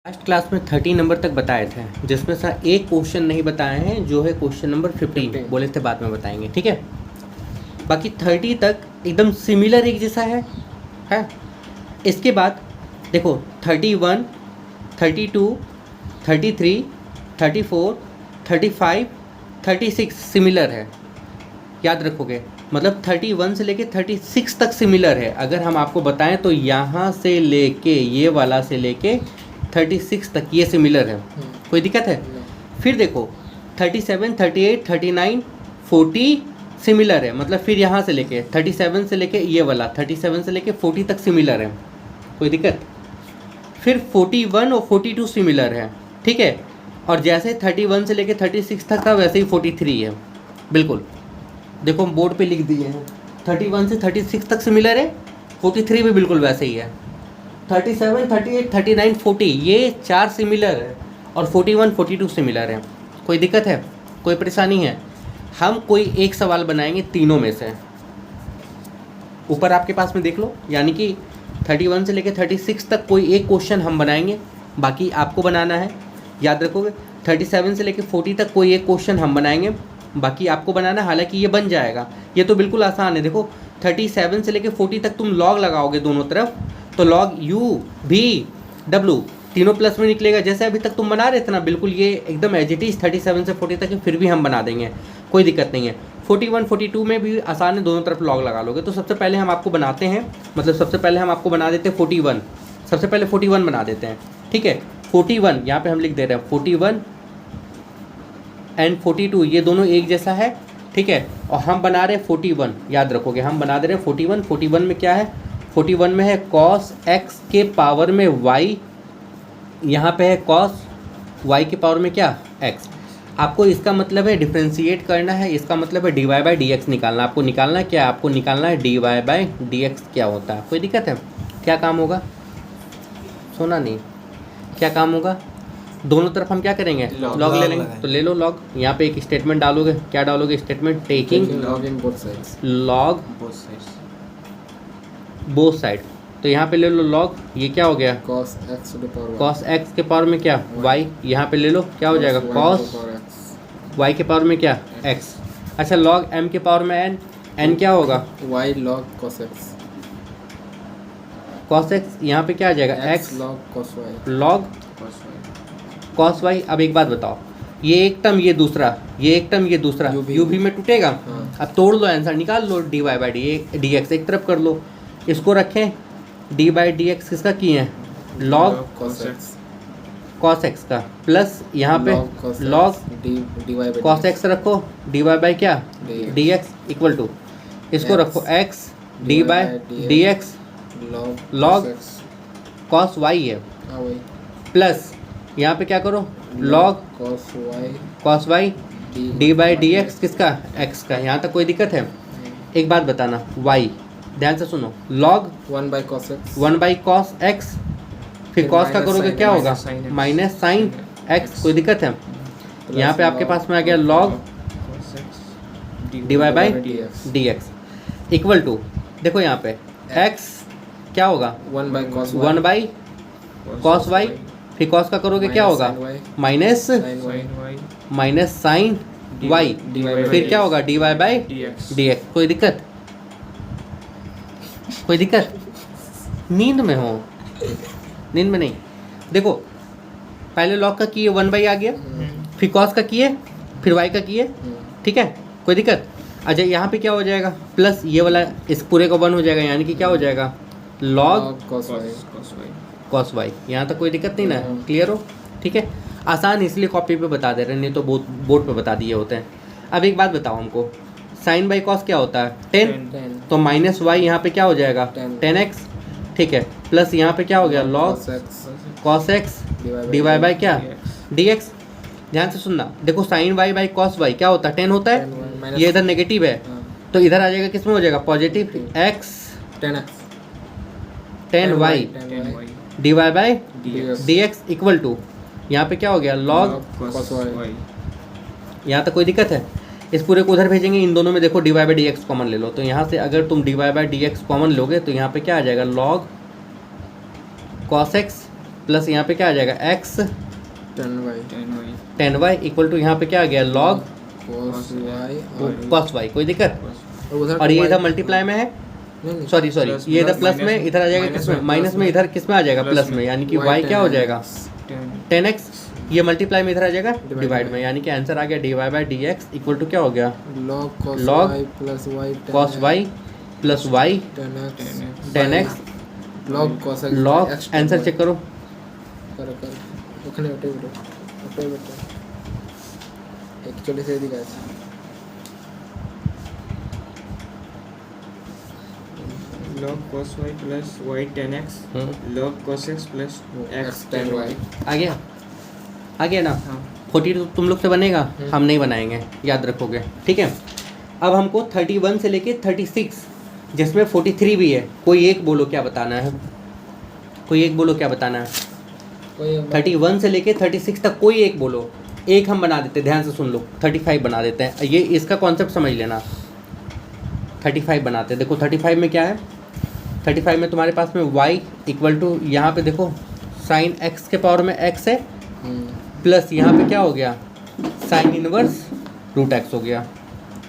Last class में 30 number तक बताए थे, जिसमें से एक क्वेश्चन नहीं बताए हैं, जो है क्वेश्चन नंबर 15 बोले थे बाद में बताएंगे, ठीक है। बाकी 30 तक एकदम सिमिलर एक जैसा है। इसके बाद देखो 31, 32, 33, 34, 35, 36 सिमिलर है, याद रखोगे। मतलब 31 से लेके 36 तक सिमिलर है। अगर हम आपको बताएं तो यहाँ से लेके ये वाला से लेके 36 तक ये सिमिलर है, कोई दिक्कत है? फिर देखो 37, 38, 39, 40 सिमिलर है। मतलब फिर यहाँ से लेके 37 से लेके ये वाला 37 से लेके 40 तक सिमिलर है, कोई दिक्कत? फिर 41 और 42 सिमिलर है, ठीक है। और जैसे 31 से लेके 36 तक था वैसे ही 43 है, बिल्कुल। देखो हम बोर्ड पे लिख दिए हैं, 31 से 36 तक सिमिलर है, 43 भी बिल्कुल वैसे ही है। 37, 38, 39, 40 ये 4 सिमिलर है और 41, 42 सिमिलर है। कोई दिक्कत है? कोई परेशानी है? हम कोई एक सवाल बनाएंगे तीनों में से। ऊपर आपके पास में देख लो, यानी कि 31 से लेकर 36 तक कोई एक क्वेश्चन हम बनाएंगे, बाकी आपको बनाना है, याद रखोगे। 37 से लेकर 40 तक कोई एक क्वेश्चन हम बनाएंगे, बाकी आपको बनाना है। हालांकि ये बन जाएगा, ये तो बिल्कुल आसान है। देखो 37 से लेकर 40 तक तुम लॉग लगाओगे दोनों तरफ, तो लॉग u v w तीनों प्लस में निकलेगा। जैसे अभी तक तुम बना रहे थे ना, बिल्कुल ये एकदम एज इट इज 37 से 40 तक है, फिर भी हम बना देंगे, कोई दिक्कत नहीं है। 41, 42 में भी आसान है, दोनों तरफ लॉग लगा लोगे। तो सबसे पहले हम आपको बनाते हैं, मतलब सबसे पहले हम आपको बना देते हैं 41। सबसे पहले 41 बना देते हैं, ठीक है। 41 यहाँ पे हम लिख दे रहे हैं, 41 एंड 42 ये दोनों एक जैसा है, ठीक है। और हम बना रहे हैं 41, याद रखोगे, हम बना दे रहे हैं 41। 41 में क्या है? 41 में है cos x के पावर में y, यहाँ पे है cos y के पावर में क्या? x। आपको इसका मतलब है डिफ्रेंशिएट करना है, इसका मतलब है dy बाई डी एक्स निकालना। आपको निकालना है क्या? आपको निकालना है dy बाई डी एक्स क्या होता है। कोई दिक्कत है? क्या काम होगा? सोना नहीं, क्या काम होगा? दोनों तरफ हम क्या करेंगे? लॉग ले लेंगे। तो ले लो लॉग। यहाँ पे एक स्टेटमेंट डालोगे, क्या डालोगे statement? Taking log both side. तो यहाँ पे ले लो लॉग, ये क्या हो गया? cos x के पावर में क्या? y। यहाँ पे ले लो, क्या हो जाएगा? cos y के पावर में क्या? x। अच्छा log m के पावर में n क्या होगा? y log cos x। cos x यहाँ पे क्या आ जाएगा? x log cos y। अब एक बात बताओ, ये एक टर्म ये दूसरा, ये एक टर्म ये दूसरा, u भी में टूटेगा। अब तोड़ लो, आंसर निकाल लो, dy बाई डी एक्स एक तरफ कर लो, इसको रखें। डी बाई डी एक्स किसका किए हैं? लॉग cos x का, प्लस यहाँ पे लॉग cos x रखो, डी वाई बाई क्या? डी एक्स इक्वल टू, इसको रखो x D by D x log cos y है, प्लस यहाँ पे क्या करो? Log cos y D by D x किसका? x का। यहाँ तक कोई दिक्कत है? एक बात बताना, y ध्यान से सुनो, लॉग 1 बाई cos x, फिर cos का करोगे क्या होगा? Minus sine x। कोई दिक्कत है? यहाँ पे आपके पास में आ गया log D Y by D x equal to, देखो यहाँ पे x क्या होगा? 1 बाई cos y, फिर cos का करोगे क्या होगा? माइनस साइन y, फिर क्या होगा? D Y by D X. कोई दिक्कत? कोई दिक्कत? नींद में हो? नींद में नहीं। देखो पहले लॉग का किए 1 बाई आ गया, फिर cos का किए, फिर y का किए, ठीक है। कोई दिक्कत? अच्छा यहाँ पे क्या हो जाएगा? प्लस ये वाला इस पूरे का 1 हो जाएगा, यानी कि क्या हो जाएगा? Log cos y। यहाँ तक कोई दिक्कत नहीं ना? क्लियर हो? ठीक है। आसान इसलिए कॉपी पे बता दे रहे हैं, नहीं तो बोर्ड पे बता दिए होते हैं। अब एक बात बताओ हमको, साइन बाई कॉस क्या होता है? 10। तो माइनस वाई यहाँ पे क्या हो जाएगा? 10x, ठीक है। प्लस यहाँ पे क्या हो गया? Log cos x D Y by क्या? dx। ध्यान से सुनना, देखो sine Y by cos Y क्या होता है? 10 होता है। ये इधर नेगेटिव है, तो इधर आ जाएगा, किस में हो जाएगा? Positive x 10y D Y by D x equal to, यहाँ पे क्या हो गया? Log cos y। यहाँ तक कोई दिक्कत है? इस पूरे को उधर भेजेंगे, इन दोनों में देखो D Y by D x common ले लो, तो यहाँ से अगर तुम D Y by D x common लोगे तो यहाँ पे क्या आ जाएगा? लॉग cos x प्लस यहाँ पे क्या आ जाएगा x 10y इक्वल टू यहाँ पे क्या आ गया log cos y। कोई दिक्कत? और ये इधर मल्टीप्लाई में है, सॉरी ये इधर प्लस में, इधर आ जाएगा किस में? माइनस में। इधर किस में आ जाएगा? प्लस में, यानी कि y क्या हो जाएगा? 10x। ये मल्टीप्लाई में इधर आ जाएगा डिवाइड में, यानी कि आंसर आ गया dy/dx इक्वल टू क्या हो गया? log cos y plus y 10x log। Answer check करो। एक्चुअली से दिखा log cos y plus y 10x log cos x plus x 10y। आ गया ना? हाँ। 42 तुम लोग से बनेगा, हम नहीं बनाएंगे, याद रखोगे, ठीक है। अब हमको 31 से लेके 36 जिसमें 43 भी है, कोई एक बोलो क्या बताना है? कोई एक बोलो क्या बताना है? 31 से लेके 36 तक कोई एक बोलो। एक हम बना देते, ध्यान से सुन लो, 35 बना देते हैं। ये इसका कॉन्सेप्ट समझ लेना। 35 बनाते हैं। देखो 35 में क्या है? 35 में तुम्हारे पास में y इक्वल टू, यहाँ पे देखो साइन x के पावर में x है, प्लस यहाँ पे क्या हो गया? साइन इनवर्स रूट x हो गया।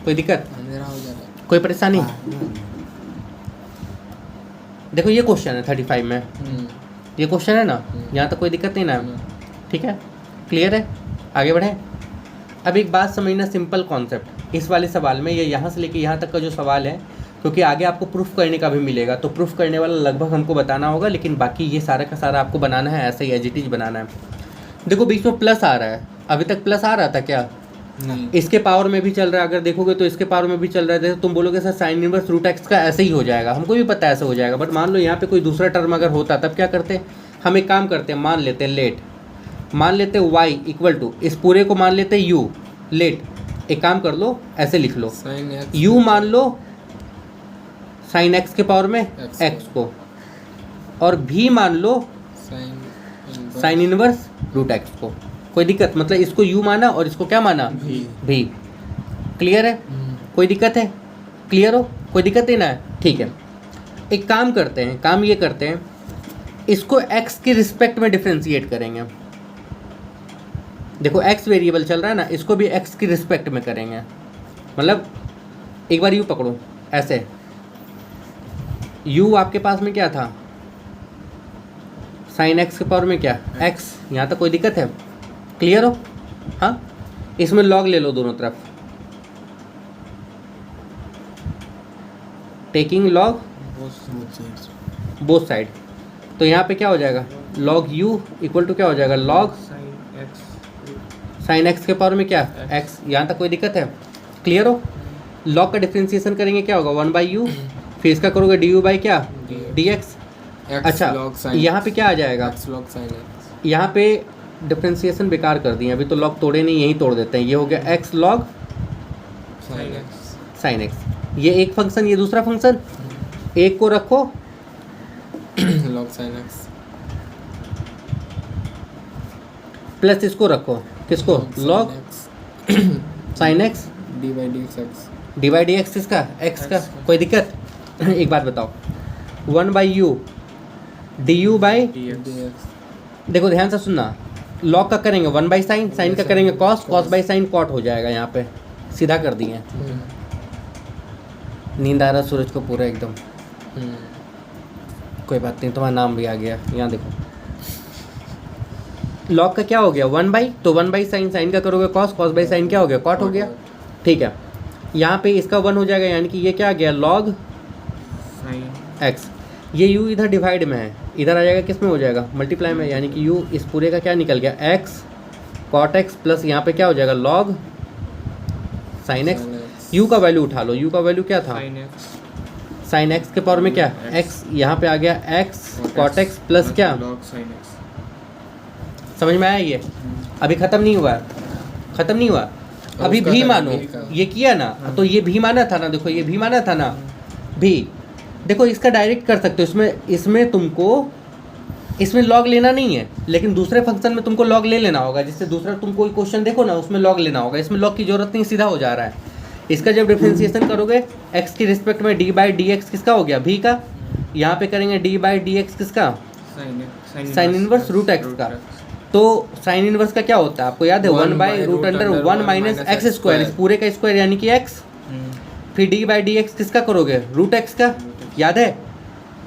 कोई दिक्कत? कोई परेशानी? देखो ये क्वेश्चन है 35 में, ये क्वेश्चन है ना, यहाँ तक कोई दिक्कत नहीं ना? ठीक है, क्लियर है? आगे बढ़ें। अब एक बात समझना, सिंपल कॉन्सेप्ट इस वाले सवाल में, ये यहाँ से लेके यहाँ तक का जो सवाल है, क्योंकि आगे आपको प्रूफ करने का भी मिलेगा, तो प्रूफ करने वाला लगभग हमको बताना होगा, लेकिन बाकी ये सारा का सारा आपको बनाना है, ऐसे ही एज इट इज बनाना है। देखो बीच में प्लस आ रहा है, अभी तक प्लस आ रहा था क्या? नहीं। इसके पावर में भी चल रहा है, अगर देखोगे तो इसके पावर में भी चल रहा है। तो तुम बोलोगे sir sine inverse root X का ऐसे ही हो जाएगा, हमको भी पता है ऐसे हो जाएगा, बट मान लो यहाँ पे कोई दूसरा टर्म अगर होता तब क्या करते? हम एक काम करते हैं, मान लेते हैं लेट, मान लेते हैं y इक्वल टू, इस पूरे को मान लेते हैं u लेट। एक काम कर लो, ऐसे लिख लो, u मान लो साइन x के पावर में x को, और v मान लो साइन इनवर्स रूट x को। कोई दिक्कत? मतलब इसको u माना और इसको क्या माना? v। क्लियर है? कोई दिक्कत है? क्लियर हो? कोई दिक्कत नहीं ना है? ठीक है, एक काम करते हैं, काम ये करते हैं, इसको x के रिस्पेक्ट में डिफ्रेंशिएट करेंगे। देखो x वेरिएबल चल रहा है ना, इसको भी x की रिस्पेक्ट में करेंगे। मतलब एक बार u पकड़ो ऐसे, u आपके पास में क्या था? साइन x के पावर में क्या? x। यहाँ तक कोई दिक्कत है? क्लियर हो? हाँ, इसमें log ले लो दोनों तरफ, टेकिंग log बोथ साइड। तो यहाँ पे क्या हो जाएगा? log u इक्वल टू क्या हो जाएगा? log साइन x के पावर में क्या? x। यहाँ तक कोई दिक्कत है? क्लियर हो? log का डिफ्रेंशिएशन करेंगे, क्या होगा? 1/u, फिर इसका करोगे du बाई क्या? dx। अच्छा, यहाँ पे क्या आ जाएगा? यहाँ पे डिफ्रेंशिएशन बेकार कर दिए, अभी तो log तोड़े नहीं, यही तोड़ देते हैं। ये हो गया x log साइन x। ये एक फंक्शन, ये दूसरा फंक्शन, एक को रखो log sin x प्लस इसको रखो, किसको? log साइन x dy/dx किसका? x का। कोई दिक्कत? एक बात बताओ, 1/u du बाई, देखो ध्यान से सुनना, log का करेंगे 1/sin, साइन का करेंगे cos, cos/sin cot हो जाएगा। यहाँ पे सीधा कर दिए। नींद आ रहा सूरज को पूरा एकदम। कोई बात नहीं, तुम्हारा नाम भी आ गया। यहाँ देखो, log का क्या हो गया? 1/, तो 1/sin, साइन का करोगे cos, cos/sin क्या हो गया? cot हो गया। ठीक है, यहाँ पे इसका 1 हो जाएगा, यानी कि ये क्या आ गया? log x। ये u इधर डिवाइड में है, इधर आ जाएगा, किस में हो जाएगा? मल्टीप्लाई में, यानी कि u इस पूरे का क्या निकल गया? x cot x प्लस यहाँ पे क्या हो जाएगा? log sin x। u का वैल्यू उठा लो, u का वैल्यू क्या था? साइन x के पावर में क्या? x। यहाँ पे आ गया x cot x प्लस क्या? समझ में आया? ये अभी ख़त्म नहीं हुआ, ख़त्म नहीं हुआ, अभी भी मानो, ये किया ना, तो ये भी माना था ना, देखो ये भी माना था ना, भी। देखो इसका डायरेक्ट कर सकते हो, इसमें तुमको इसमें लॉग लेना नहीं है, लेकिन दूसरे फंक्शन में तुमको लॉग ले लेना होगा। जिससे दूसरा तुम कोई क्वेश्चन देखो ना, उसमें लॉग लेना होगा, इसमें लॉग की जरूरत नहीं, सीधा हो जा रहा है। इसका जब डिफ्रेंशिएशन करोगे x की रिस्पेक्ट में d/dx किसका हो गया? v का। यहाँ पे करेंगे d/dx किसका? साइन इनवर्स रूट एक्स का। तो साइन इनवर्स का क्या होता है आपको याद है, 1/√1 माइनस एक्स स्क्वायर, इस पूरे का स्क्वायर यानी कि एक्स। फिर d/dx किसका करोगे, रूट एक्स का, याद है,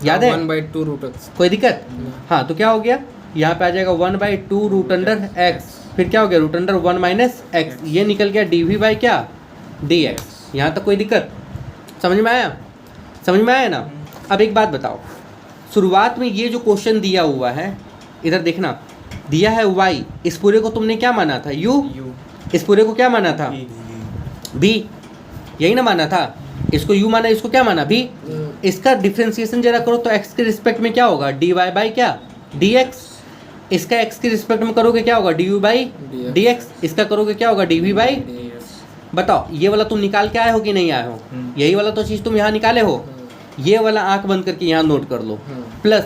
याद है 1/2 रूट एक्स। कोई दिक्कत? हाँ, तो क्या हो गया, यहाँ पे आ जाएगा 1/2√x, फिर क्या हो गया √1 माइनस एक्स, ये निकल गया dv क्या, dx। यहाँ तक कोई दिक्कत? समझ में आया, समझ में आया ना? अब एक बात बताओ, शुरुआत में ये जो क्वेश्चन दिया हुआ है, इधर देखना, दिया है y, इस पूरे को तुमने क्या माना था, u, इस पूरे को क्या माना था, b, यही ना माना था, इसको u माना, इसको क्या माना, b। इसका डिफ्रेंसिएशन जरा करो तो x के रिस्पेक्ट में क्या होगा, dy बाई क्या, dx। इसका x के रिस्पेक्ट में करोगे क्या होगा, du बाई dx। इसका करोगे क्या होगा, dv बाई। बताओ, ये वाला तुम निकाल के आए हो कि नहीं आए हो, यही वाला तो चीज़ तुम यहाँ निकाले हो, ये वाला आंख बंद करके यहाँ नोट कर लो, प्लस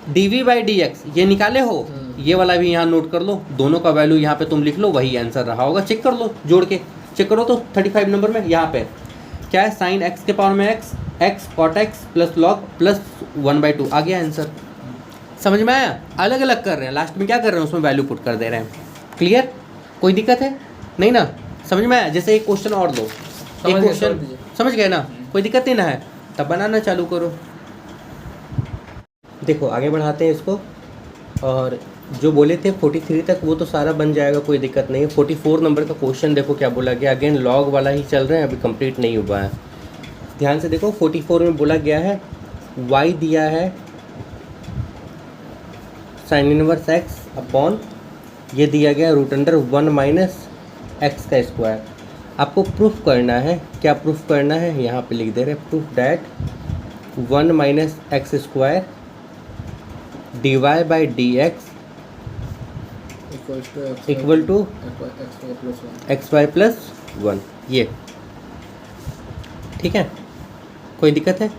dv बाई dx ये निकाले हो, ये वाला भी यहाँ नोट कर लो, दोनों का वैल्यू यहाँ पे तुम लिख लो, वही आंसर रहा होगा, चेक कर लो, जोड़ के चेक करो तो 35 नंबर में यहाँ पे क्या है, साइन x के पावर में x cot x plus log plus 1/2 आ गया आंसर। समझ में आया? अलग अलग कर रहे हैं, लास्ट में क्या कर रहे हैं, उसमें वैल्यू पुट कर दे रहे हैं। क्लियर? कोई दिक्कत है नहीं ना? समझ में आया? जैसे एक क्वेश्चन और दो, एक क्वेश्चन समझ गए ना, कोई दिक्कत नहीं ना है, तब बनाना चालू करो। देखो आगे बढ़ाते हैं इसको, और जो बोले थे 43 तक वो तो सारा बन जाएगा, कोई दिक्कत नहीं है। 44 नंबर का क्वेश्चन देखो क्या बोला गया, अगेन लॉग वाला ही चल रहे हैं, अभी कंप्लीट नहीं हुआ है, ध्यान से देखो। 44 में बोला गया है y दिया है साइन इनवर्स x अपॉन, ये दिया गया √1 माइनस एक्स का स्क्वायर। आपको प्रूफ करना है, क्या प्रूफ करना है, यहाँ पे लिख दे रहे, proof that 1 minus X square dy by dx equal to xy plus 1, ये ठीक है, कोई दिक्कत है?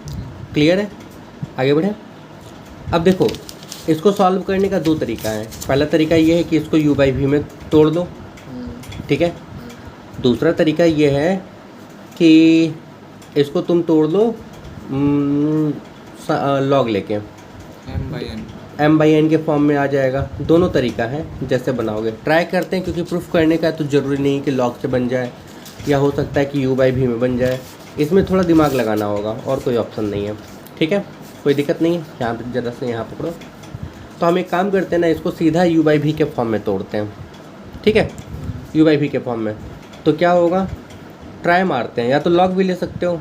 क्लियर है? आगे बढ़े। अब देखो, इसको सॉल्व करने का दो तरीका है। पहला तरीका ये है कि इसको u/v में तोड़ दो, ठीक है। दूसरा तरीका ये है कि इसको तुम तोड़ लो लॉग लेके, m/n के फॉर्म में आ जाएगा। दोनों तरीका है, जैसे बनाओगे ट्राई करते हैं, क्योंकि प्रूफ करने का तो ज़रूरी नहीं कि लॉग से बन जाए, या हो सकता है कि u/v में बन जाए, इसमें थोड़ा दिमाग लगाना होगा, और कोई ऑप्शन नहीं है, ठीक है, कोई दिक्कत नहीं है। यहाँ पे ज़रा से यहाँ पकड़ो, तो हम एक काम करते हैं ना, इसको सीधा u/v के फॉर्म में तोड़ते हैं, ठीक है, u/v के फॉर्म में। तो क्या होगा, ट्राई मारते हैं, या तो लॉग भी ले सकते हो,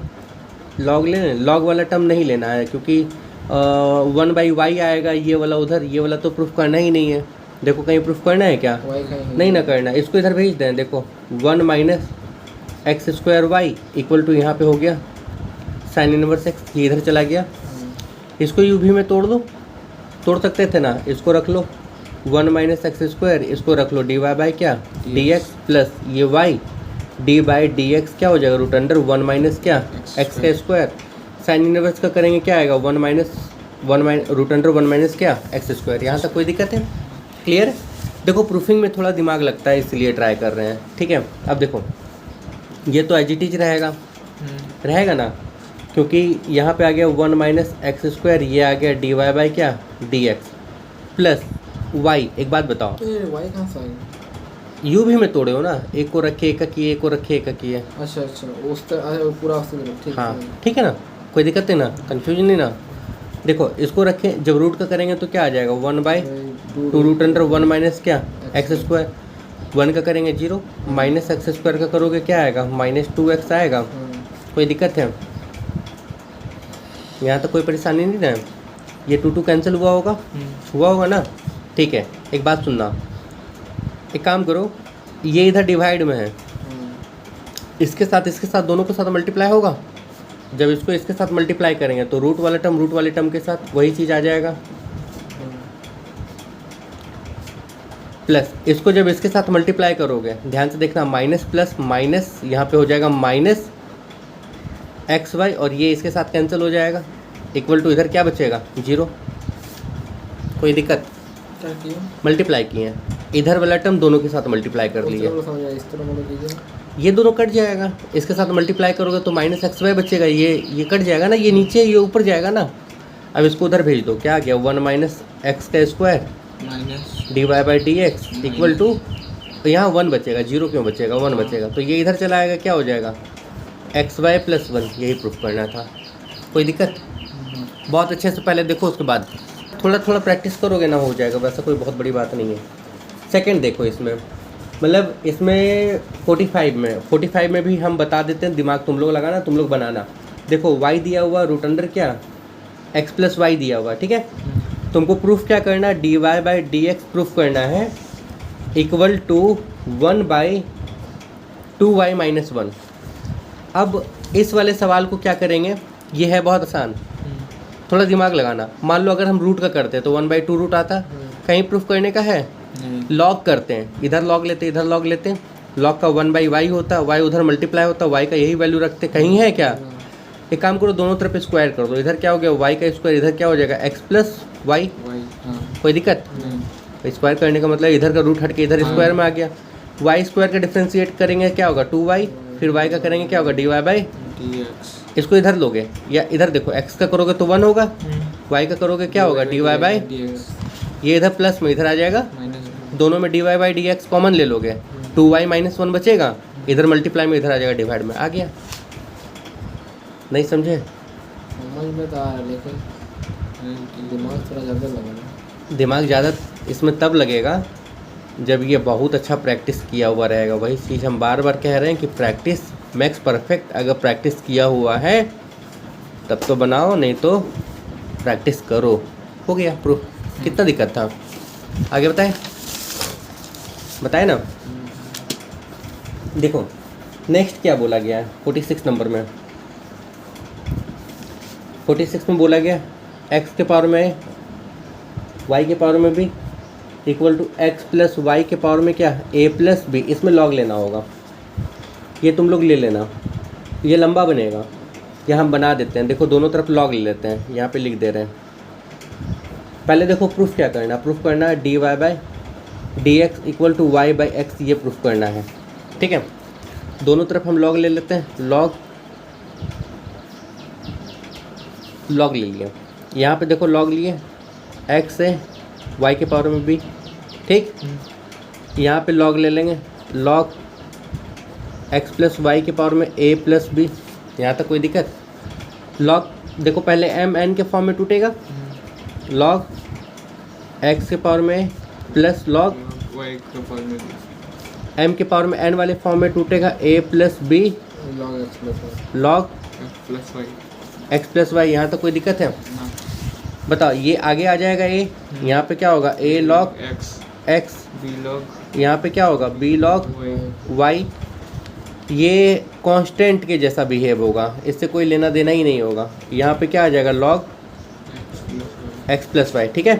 लॉग ले लें, लॉग वाला टर्म नहीं लेना है, क्योंकि 1/y आएगा, ये वाला उधर, ये वाला तो प्रूफ करना ही नहीं है। देखो कहीं प्रूफ करना है क्या, नहीं ना करना, इसको इधर भेज दें। देखो 1 minus X square Y equal to, यहाँ पे हो गया साइन इनवर्स एक्स, ये इधर चला गया। इसको u/v में तोड़ दो, तोड़ सकते थे ना, इसको रख लो 1 माइनस एक्स स्क्वायर, इसको रख लो dy बाई क्या dx प्लस ये y d/dx क्या हो जाएगा, √1 माइनस क्या x का स्क्वायर। साइन इनवर्स का करेंगे क्या आएगा, 1 माइनस √1 माइनस क्या एक्स स्क्वायर। यहाँ तक कोई दिक्कत है? क्लियर है? देखो प्रूफिंग में थोड़ा दिमाग लगता है, इसलिए ट्राई कर रहे हैं, ठीक है। अब देखो ये तो एज इट इज रहेगा, रहेगा ना, क्योंकि यहाँ पे आ गया 1 माइनस एक्स स्क्वायर, ये आ गया dy बाई क्या dx प्लस y। एक बात बताओ, y कहाँ से आएगा, u/v में तोड़े हो ना, एक को रखे एक का किए, एक को रखे एक का किए। अच्छा उस तरह पूरा उस तरह, ठीक हाँ ठीक है ना, कोई दिक्कत नहीं ना, कन्फ्यूजन नहीं ना। देखो इसको रखें, जब रूट का करेंगे तो क्या आ जाएगा, 1/2 √1 माइनस क्या एक्स स्क्वायर, 1 का करेंगे 0, माइनस एक्स स्क्वायर का करोगे क्या आएगा, -2x आएगा। कोई दिक्कत है? यहाँ तो कोई परेशानी नहीं ना, ये 2 कैंसिल हुआ होगा, हुआ होगा ना, ठीक है। एक बात सुनना, एक काम करो, ये इधर डिवाइड में है, इसके साथ दोनों के साथ मल्टीप्लाई होगा। जब इसको इसके साथ मल्टीप्लाई करेंगे तो रूट वाले टर्म के साथ वही चीज़ आ जाएगा, प्लस इसको जब इसके साथ मल्टीप्लाई करोगे, ध्यान से देखना, माइनस प्लस माइनस यहाँ पे हो जाएगा माइनस XY, और ये इसके साथ कैंसिल हो जाएगा, इक्वल टू इधर क्या बचेगा 0। कोई दिक्कत? क्या किया, मल्टीप्लाई किए हैं, इधर वाला टर्म दोनों के साथ मल्टीप्लाई कर लिए, इस तरह मतलब कीजिए, ये दोनों कट जाएगा, इसके साथ मल्टीप्लाई करोगे तो -XY बचेगा, ये कट जाएगा ना, ये नीचे ये ऊपर जाएगा ना, अब इसको उधर भेज दो, क्या आ गया 1 माइनस एक्स का square minus d Y by D x equal to, यहाँ 1 बचेगा, 0 क्यों बचेगा, 1 बचेगा, तो ये इधर चला आएगा, क्या हो जाएगा एक्स वाई प्लस 1, यही प्रूफ करना था। कोई दिक्कत? बहुत अच्छे से पहले देखो, उसके बाद थोड़ा थोड़ा प्रैक्टिस करोगे ना हो जाएगा, वैसा कोई बहुत बड़ी बात नहीं है। सेकंड देखो इसमें, मतलब इसमें 45 में भी हम बता देते हैं, दिमाग तुम लोग लगाना, तुम लोग बनाना। देखो y दिया हुआ रूट अंडर क्या x प्लस वाई दिया हुआ, ठीक है। तुमको प्रूफ क्या करना है, d Y by D x proof करना है equal to 1 by 2y minus 1। अब इस वाले सवाल को क्या करेंगे, ये है बहुत आसान, थोड़ा दिमाग लगाना। मान लो अगर हम रूट का करते हैं तो 1/2 रूट आता, कहीं प्रूफ करने का है, लॉग करते हैं, इधर लॉग लेते हैं, इधर लॉग लेते हैं, लॉग का 1/y होता है, y उधर मल्टीप्लाई होता है, y का यही वैल्यू रखते, कहीं है क्या। एक काम करो, दोनों तरफ स्क्वायर कर दो, इधर क्या हो गया y का स्क्वायर, इधर क्या हो जाएगा x प्लस वाई। कोई दिक्कत? स्क्वायर करने का मतलब इधर का रूट हट के इधर स्क्वायर में आ गया। y स्क्वायर का डिफ्रेंशिएट करेंगे क्या होगा 2y, फिर y का करेंगे क्या होगा dy बाई dx। इसको इधर लोगे या इधर देखो, x का करोगे तो 1 होगा, y का करोगे क्या होगा dy बाई, ये इधर प्लस में इधर आ जाएगा, दोनों में dy बाई dx कॉमन ले लोगे, 2y माइनस 1 बचेगा, इधर मल्टीप्लाई में इधर आ जाएगा डिवाइड में, आ गया। नहीं समझे? समझ में तो आ रहा है, लेकिन दिमाग थोड़ा ज़्यादा लगा रहा दिमाग ज़्यादा इसमें तब लगेगा जब ये बहुत अच्छा प्रैक्टिस किया हुआ रहेगा। वही चीज़ हम बार बार कह रहे हैं कि प्रैक्टिस मैक्स परफेक्ट। अगर प्रैक्टिस किया हुआ है तब तो बनाओ, नहीं तो प्रैक्टिस करो। हो गया प्रूफ। कितना दिक्कत था, आगे बताए ना। देखो नेक्स्ट क्या बोला गया है 46 नंबर में। 46 में बोला गया x के पावर में y के पावर में भी equal to x plus y के पावर में क्या a प्लस बी। इसमें लॉग लेना होगा, ये तुम लोग ले लेना, ये लंबा बनेगा, ये हम बना देते हैं। देखो दोनों तरफ लॉग ले लेते हैं, यहाँ पे लिख दे रहे हैं। पहले देखो प्रूफ क्या करना, प्रूफ करना है d Y by D x equal to y by x, ये प्रूफ करना है, ठीक है। दोनों तरफ हम लॉग ले लेते हैं, लॉग ले लिया। यहाँ पे देखो लॉग लिए x है y के पावर में भी, ठीक। यहाँ पे लॉग ले लेंगे, लॉग x प्लस वाई के पावर में a प्लस बी। यहाँ तक कोई दिक्कत? लॉग देखो पहले m n के फॉर्म में टूटेगा, लॉग x के पावर में प्लस लॉग y के पावर में m के पावर में n वाले फॉर्म में टूटेगा a plus b log x plus y. यहाँ तक कोई दिक्कत है? बताओ, ये आगे आ जाएगा a, यहाँ पे क्या होगा a log x, b log, यहाँ पे क्या होगा b लॉग y। ये कांस्टेंट के जैसा बिहेव होगा, इससे कोई लेना देना ही नहीं होगा। यहाँ पे क्या आ जाएगा लॉग x प्लस वाई, ठीक है।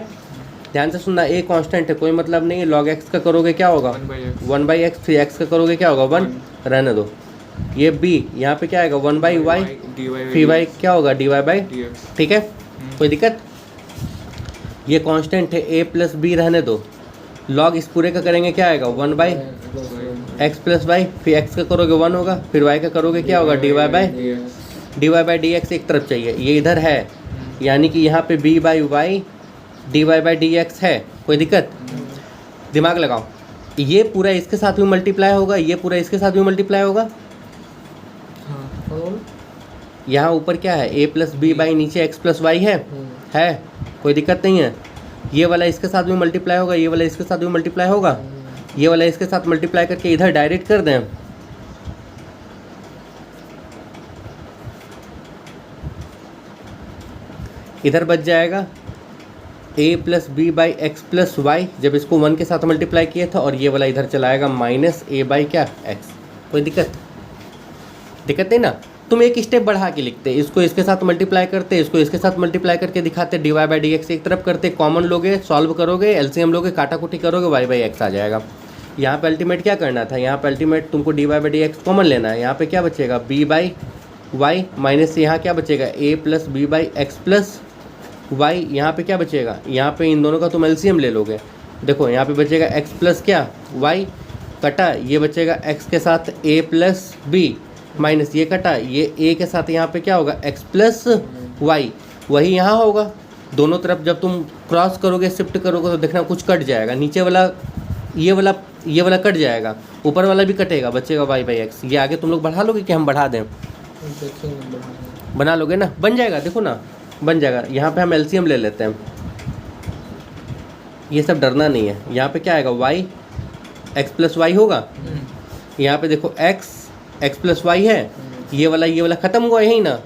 ध्यान से सुनना, a कांस्टेंट है, कोई मतलब नहीं है। लॉग x का करोगे क्या होगा 1/x, फिर x का करोगे क्या होगा 1, रहने दो। ये b, यहाँ पे क्या आएगा 1/y, फिर y क्या होगा dy बाई, ठीक है। कोई दिक्कत? ये कांस्टेंट है, a प्लस बी रहने दो। लॉग इस पूरे का करेंगे क्या आएगा 1/x प्लस वाई, फिर x का करोगे 1 होगा, फिर y का करोगे क्या होगा dy बाई डी एक्स एक तरफ चाहिए, ये इधर है, यानी कि यहाँ पे b by y dy by D x है। कोई दिक्कत? दिमाग लगाओ, ये पूरा इसके साथ भी मल्टीप्लाई होगा, ये पूरा इसके साथ भी मल्टीप्लाई होगा। यहाँ ऊपर क्या है a प्लस बी बाई नीचे x प्लस वाई है, कोई दिक्कत नहीं है। ये वाला इसके साथ भी मल्टीप्लाई होगा, ये वाला इसके साथ भी मल्टीप्लाई होगा, ये वाला इसके साथ मल्टीप्लाई करके इधर डायरेक्ट कर दें। इधर बच जाएगा a plus b by x plus y, जब इसको 1 के साथ मल्टीप्लाई किया था, और ये वाला इधर चला आएगा माइनस a बाई क्या x। कोई दिक्कत नहीं ना। तुम एक स्टेप बढ़ा के लिखते, इसको इसके साथ मल्टीप्लाई करते, इसको इसके साथ मल्टीप्लाई करके दिखाते, d Y by D x एक तरफ करते, कॉमन लोगे, सॉल्व करोगे, एलसीएम लोगे, काटाकुटी करोगे, वाई बाई एक्स आ जाएगा। यहाँ पे अल्टीमेट क्या करना था, यहाँ पे अल्टीमेट तुमको d Y by D x common लेना है। यहाँ पे क्या बचेगा बी बाई वाई माइनस यहाँ क्या बचेगा a plus b by x plus y. यहाँ पे क्या बचेगा, यहाँ पे इन दोनों का तुम एलसीएम ले लोगे। देखो यहाँ पे बचेगा x प्लस क्या वाई, कटा, ये बचेगा x के साथ a प्लस बी माइनस ये कटा, ये a के साथ यहाँ पे क्या होगा x प्लस वाई, वही यहाँ होगा। दोनों तरफ जब तुम क्रॉस करोगे शिफ्ट करोगे तो देखना कुछ कट जाएगा, नीचे वाला ये वाला कट जाएगा, ऊपर वाला भी कटेगा, बचेगा वाई बाई एक्स। ये आगे तुम लोग बढ़ा लोगे कि हम बढ़ा दें? देखेंगे बढ़ा बना लोगे ना, बन जाएगा, देखो ना बन जाएगा। यहाँ पे हम एलसीएम ले लेते हैं, ये सब डरना नहीं है। यहाँ पे क्या आएगा, वाई एक्स प्लस वाई होगा। यहाँ पे देखो एक्स प्लस वाई है, ये वाला ख़त्म हुआ यही ना,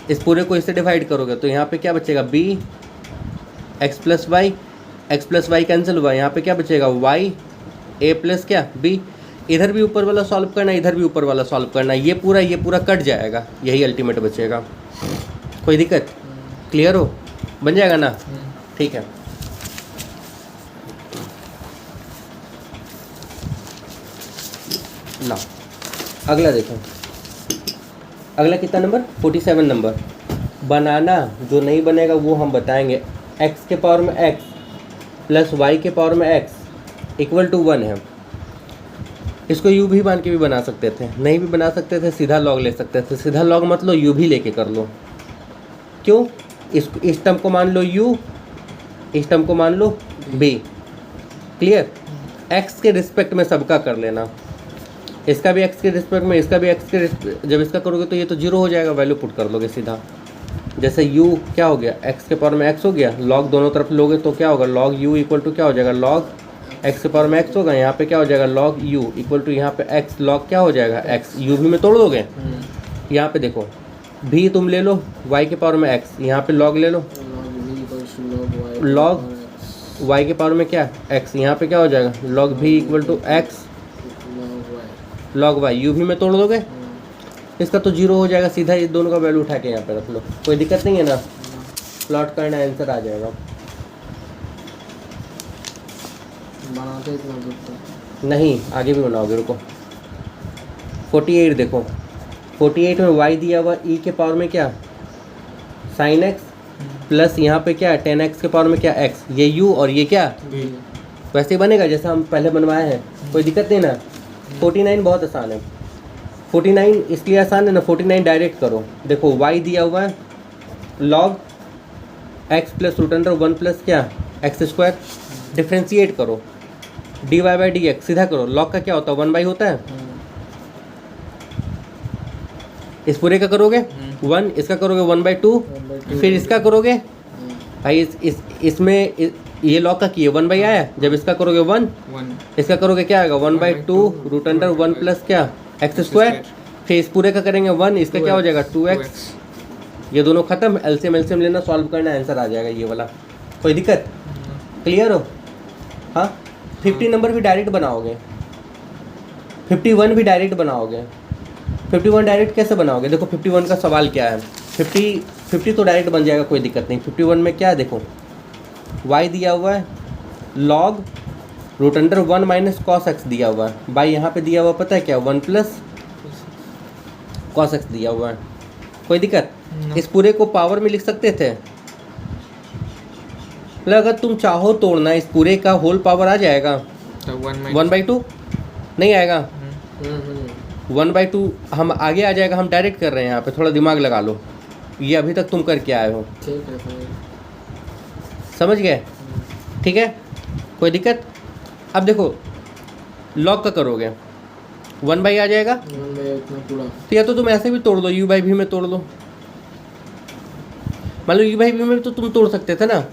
इस पूरे को इससे डिवाइड करोगे तो यहाँ पे क्या बचेगा, b x plus y cancel हुआ, यहाँ पे क्या बचेगा, वाई ए प्लस क्या बी। इधर भी ऊपर वाला सॉल्व करना, इधर भी ऊपर वाला सॉल्व करना, ये पूरा कट जाएगा, यही अल्टीमेट बचेगा। कोई दिक्कत? क्लियर हो? बन जाएगा ना? ठीक है। ना अगला देखो, अगला कितना नंबर, 47 नंबर। बनाना जो नहीं बनेगा वो हम बताएंगे। x के पावर में x प्लस y के पावर में x इक्वल टू 1 है। इसको u भी मान के भी बना सकते थे, नहीं भी बना सकते थे, सीधा log ले सकते थे। सीधा log मत लो, u भी लेके कर लो। क्यों? इस टर्म को मान लो u, इस टर्म को मान लो b। क्लियर? x के रिस्पेक्ट में सबका कर लेना, इसका भी x के रिस्पेक्ट में, इसका भी x के जब इसका करोगे तो ये तो 0 हो जाएगा, वैल्यू पुट कर लोगे सीधा। जैसे u क्या हो गया, x के पावर में x हो गया, log दोनों तरफ लोगे तो क्या होगा, log u इक्वल टू क्या हो जाएगा, log x के पावर में x होगा। यहाँ पे क्या हो जाएगा, log u इक्वल टू यहाँ पे x log क्या हो जाएगा, x। u भी में तोड़ दोगे, यहाँ पे देखो भी तुम ले लो y के पावर में x, यहाँ पे log ले लो, log y के पावर में क्या x, यहाँ पे क्या हो जाएगा, log v equal to x log y। u भी में तोड़ दोगे, इसका तो 0 हो जाएगा सीधा, ये दोनों का वैल्यू उठा के यहाँ पे रख लो, कोई दिक्कत नहीं है ना। प्लॉट करना, आंसर आ जाएगा। बनाते इतना दूर तक नहीं, आगे भी बनाओगे, रुको। 48 देखो, 48 में y दिया हुआ e के पावर में क्या sin x प्लस यहाँ पे क्या 10x के पावर में क्या x, ये u और ये क्या वैसे ही बनेगा जैसा हम पहले बनवाए हैं, कोई दिक्कत नहीं ना। 49 बहुत आसान है, 49 इसलिए आसान है ना, 49 डायरेक्ट करो। देखो y दिया हुआ है log x plus root under 1 plus क्या एक्स स्क्वायर, डिफ्रेंशिएट करो dy बाई डी एक्स, सीधा करो। log का क्या होता है, 1 बाई होता है, इस पूरे का करोगे 1, इसका करोगे 1/2, फिर इसका करोगे भाई इसमें ये log का किए 1 बाई आया, जब इसका करोगे 1, इसका करोगे क्या आएगा 1/2 रूट अंडर 1 प्लस क्या एक्स स्क्वायर, फिर इस पूरे का करेंगे 1, इसका क्या हो जाएगा 2x। ये दोनों खत्म, एलसीएम लेना, सॉल्व करना, आंसर आ जाएगा ये वाला। कोई दिक्कत? क्लियर हो? हाँ। 50 नंबर भी डायरेक्ट बनाओगे, 51 भी डायरेक्ट बनाओगे। 51 डायरेक्ट कैसे बनाओगे, देखो 51 का सवाल क्या है। 50 तो डायरेक्ट बन जाएगा, कोई दिक्कत नहीं। 51 में क्या है, देखो y दिया हुआ है log root under 1 minus cos x दिया हुआ है, बाई यहाँ पे दिया हुआ पता है क्या 1 प्लस कॉस एक्स दिया हुआ है। कोई दिक्कत? इस पूरे को पावर में लिख सकते थे, मतलब अगर तुम चाहो तोड़ना इस पूरे का होल पावर आ जाएगा, 1/2 नहीं आएगा, 1/2 हम आगे आ जाएगा, हम डायरेक्ट कर रहे हैं यहाँ पे, थोड़ा दिमाग लगा लो, ये अभी तक तुम करके आए हो, ठीक है भाई, समझ गए? ठीक है, कोई दिक्कत? अब देखो लॉग का करोगे 1 बाई आ जाएगा, इतना पूरा तो या तो तुम ऐसे भी तोड़ दो, u बाई भी में तोड़ दो, मान लो u बाई भी में तो तुम तोड़ सकते थे ना,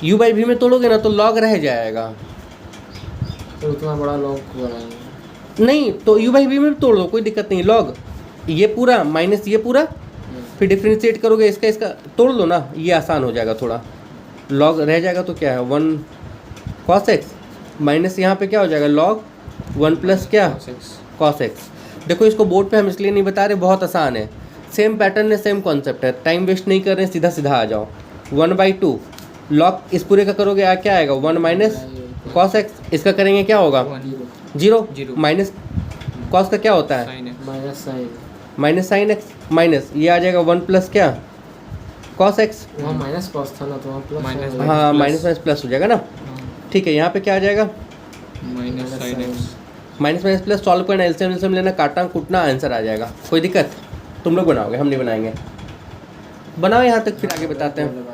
u बाई भी में तोड़ोगे ना तो लॉग रह जाएगा, तो उतना बड़ा लॉग बनाएंगे नहीं तो u बाई भी में तोड़ दो, कोई दिक्कत नहीं। लॉग ये पूरा माइनस ये पूरा, फिर डिफ्रेंशिएट करोगे, इसका तोड़ लो ना, ये आसान हो जाएगा थोड़ा। लॉग रह जाएगा तो क्या है 1 कॉस एक्स माइनस यहाँ पे क्या हो जाएगा log 1 प्लस क्या कॉस एक्स। देखो इसको बोर्ड पे हम इसलिए नहीं बता रहे, बहुत आसान है, सेम पैटर्न है, सेम कॉन्सेप्ट है, टाइम वेस्ट नहीं कर रहे हैं, सीधा सीधा आ जाओ। 1/2 log इस पूरे का करोगे क्या आएगा 1 माइनस कॉस एक्स, इसका करेंगे क्या होगा 0 माइनस कॉस का क्या होता है माइनस साइन एक्स, माइनस ये आ जाएगा 1 प्लस क्या कॉस एक्स, वहाँ माइनस कॉस था ना, तो वहाँ प्लस, हाँ माइनस प्लस हो जाएगा ना। ठीक है, यहाँ पे क्या आ जाएगा माइनस प्लस, सॉल्व करना, एलसीएम लेना, काटना कूटना, आंसर आ जाएगा। कोई दिक्कत? तुम लोग बनाओगे, हम नहीं बनाएंगे, बनाओ यहाँ तक, फिर आगे बताते हैं।